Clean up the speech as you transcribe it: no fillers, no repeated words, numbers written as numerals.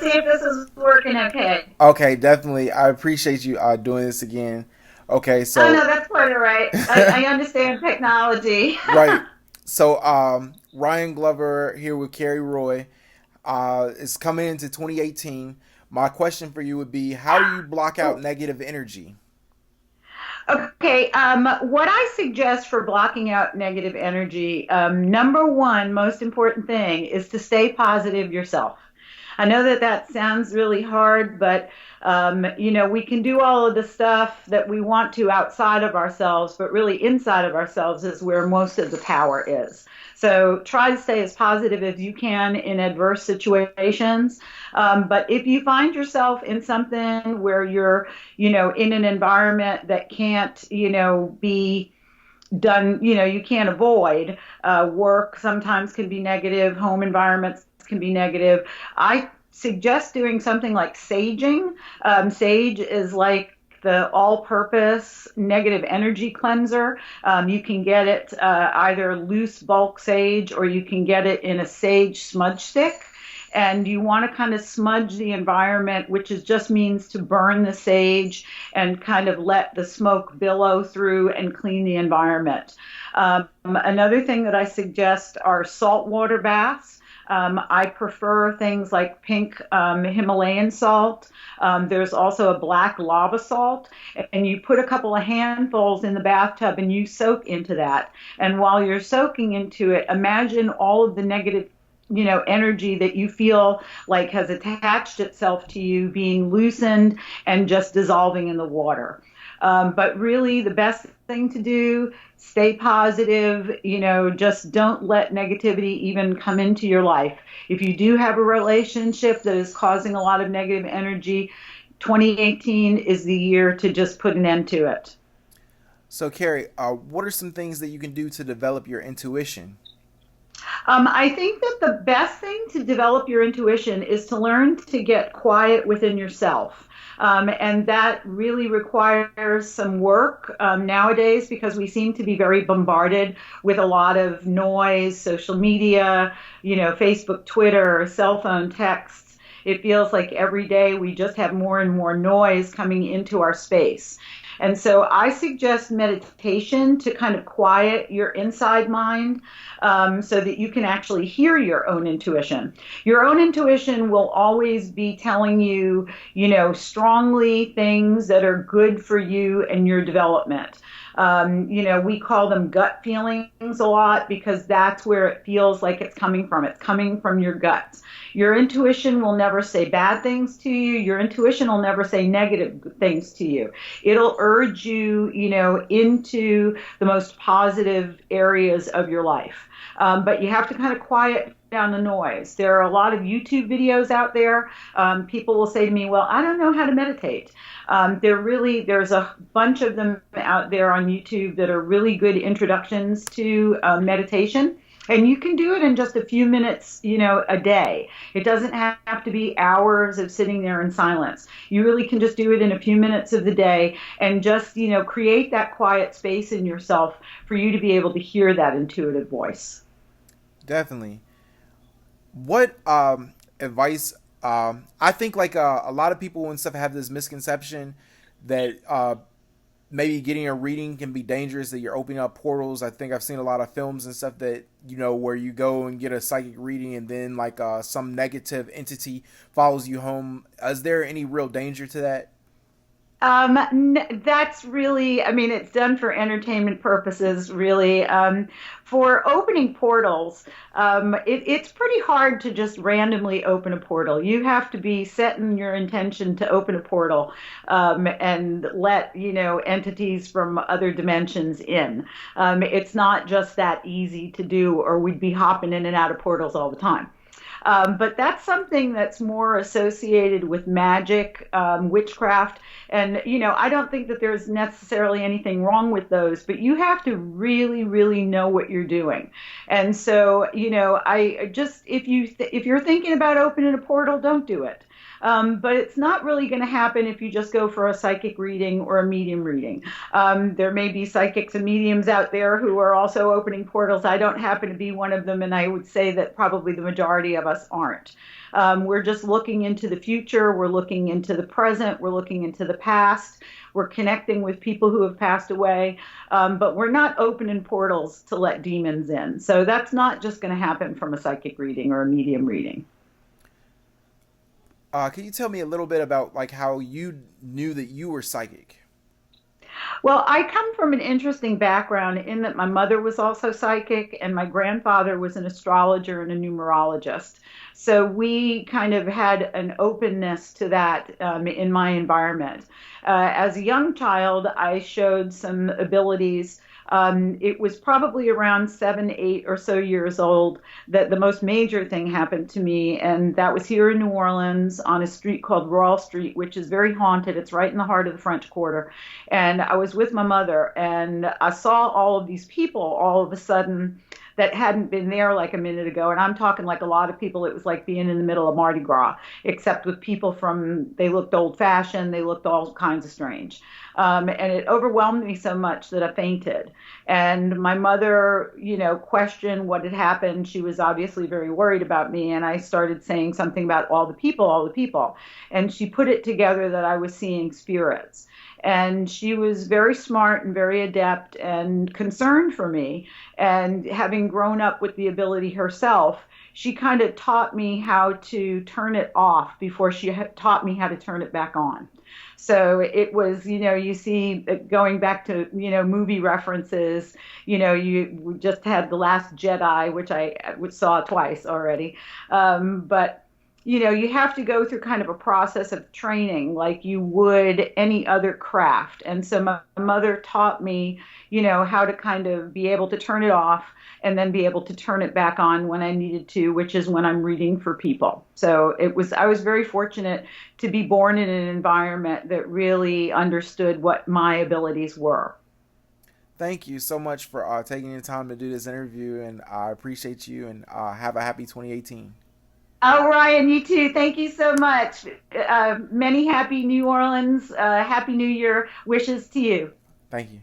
let's see if this is working okay. Okay, definitely. I appreciate you doing this again. Okay, Oh no, so that's quite all right. I understand technology. right. So Ryan Glover here with Cari Roy. It's coming into 2018. My question for you would be, how do you block out negative energy? Okay, what I suggest for blocking out negative energy, number one, most important thing is to stay positive yourself. I know that that sounds really hard, but we can do all of the stuff that we want to outside of ourselves, but really inside of ourselves is where most of the power is. So try to stay as positive as you can in adverse situations. But if you find yourself in something where you're, in an environment that can't, be done, you can't avoid. Work sometimes can be negative, home environments can be negative. I suggest doing something like saging. Sage is like the all-purpose negative energy cleanser. You can get it either loose bulk sage, or you can get it in a sage smudge stick. And you want to kind of smudge the environment, which is just means to burn the sage and kind of let the smoke billow through and clean the environment. Another thing that I suggest are saltwater baths. I prefer things like pink Himalayan salt. There's also a black lava salt, and you put a couple of handfuls in the bathtub and you soak into that. And while you're soaking into it, imagine all of the negative energy that you feel like has attached itself to you being loosened and just dissolving in the water. But really, the best thing to do, stay positive, just don't let negativity even come into your life. If you do have a relationship that is causing a lot of negative energy, 2018 is the year to just put an end to it. So, Cari, what are some things that you can do to develop your intuition? I think that the best thing to develop your intuition is to learn to get quiet within yourself. And that really requires some work nowadays, because we seem to be very bombarded with a lot of noise, social media, Facebook, Twitter, cell phone texts. It feels like every day we just have more and more noise coming into our space. And so I suggest meditation to kind of quiet your inside mind, so that you can actually hear your own intuition. Your own intuition will always be telling you, strongly things that are good for you and your development. We call them gut feelings a lot because that's where it feels like it's coming from. It's coming from your guts. Your intuition will never say bad things to you. Your intuition will never say negative things to you. It'll urge you, into the most positive areas of your life. But you have to kind of quiet down the noise. There are a lot of YouTube videos out there. People will say to me, well, I don't know how to meditate. There's a bunch of them out there on YouTube that are really good introductions to meditation. And you can do it in just a few minutes, a day. It doesn't have to be hours of sitting there in silence. You really can just do it in a few minutes of the day and just, create that quiet space in yourself for you to be able to hear that intuitive voice. Definitely. What advice? I think like a lot of people and stuff have this misconception that maybe getting a reading can be dangerous, that you're opening up portals. I think I've seen a lot of films and stuff that, where you go and get a psychic reading and then like some negative entity follows you home. Is there any real danger to that? That's really, I mean, it's done for entertainment purposes, really. For opening portals, it's pretty hard to just randomly open a portal. You have to be setting your intention to open a portal, and let, entities from other dimensions in. It's not just that easy to do, or we'd be hopping in and out of portals all the time. But that's something that's more associated with magic, witchcraft. And, I don't think that there's necessarily anything wrong with those, but you have to really, really know what you're doing. And so, I just, if you're thinking about opening a portal, don't do it. But it's not really going to happen if you just go for a psychic reading or a medium reading. There may be psychics and mediums out there who are also opening portals. I don't happen to be one of them, and I would say that probably the majority of us aren't. We're just looking into the future, we're looking into the present, we're looking into the past, we're connecting with people who have passed away, but we're not opening portals to let demons in. So that's not just going to happen from a psychic reading or a medium reading. Can you tell me a little bit about like how you knew that you were psychic? Well, I come from an interesting background in that my mother was also psychic and my grandfather was an astrologer and a numerologist. So we kind of had an openness to that in my environment. As a young child, I showed some abilities. It was probably around 7, 8 or so years old that the most major thing happened to me, and that was here in New Orleans on a street called Royal Street, which is very haunted. It's right in the heart of the French Quarter. And I was with my mother, and I saw all of these people all of a sudden that hadn't been there like a minute ago. And I'm talking like a lot of people. It was like being in the middle of Mardi Gras, except with people from, they looked old fashioned, they looked all kinds of strange. And it overwhelmed me so much that I fainted. And my mother, questioned what had happened. She was obviously very worried about me. And I started saying something about all the people, all the people. And she put it together that I was seeing spirits. And she was very smart and very adept and concerned for me. And having grown up with the ability herself, she kind of taught me how to turn it off before she taught me how to turn it back on. So it was, you see, going back to, movie references, you just had The Last Jedi, which saw twice already. But you have to go through kind of a process of training like you would any other craft. And so my mother taught me, how to kind of be able to turn it off and then be able to turn it back on when I needed to, which is when I'm reading for people. So I was very fortunate to be born in an environment that really understood what my abilities were. Thank you so much for taking the time to do this interview, and I appreciate you. And have a happy 2018. Oh, Ryan, you too. Thank you so much. Many happy New Orleans, Happy New Year wishes to you. Thank you.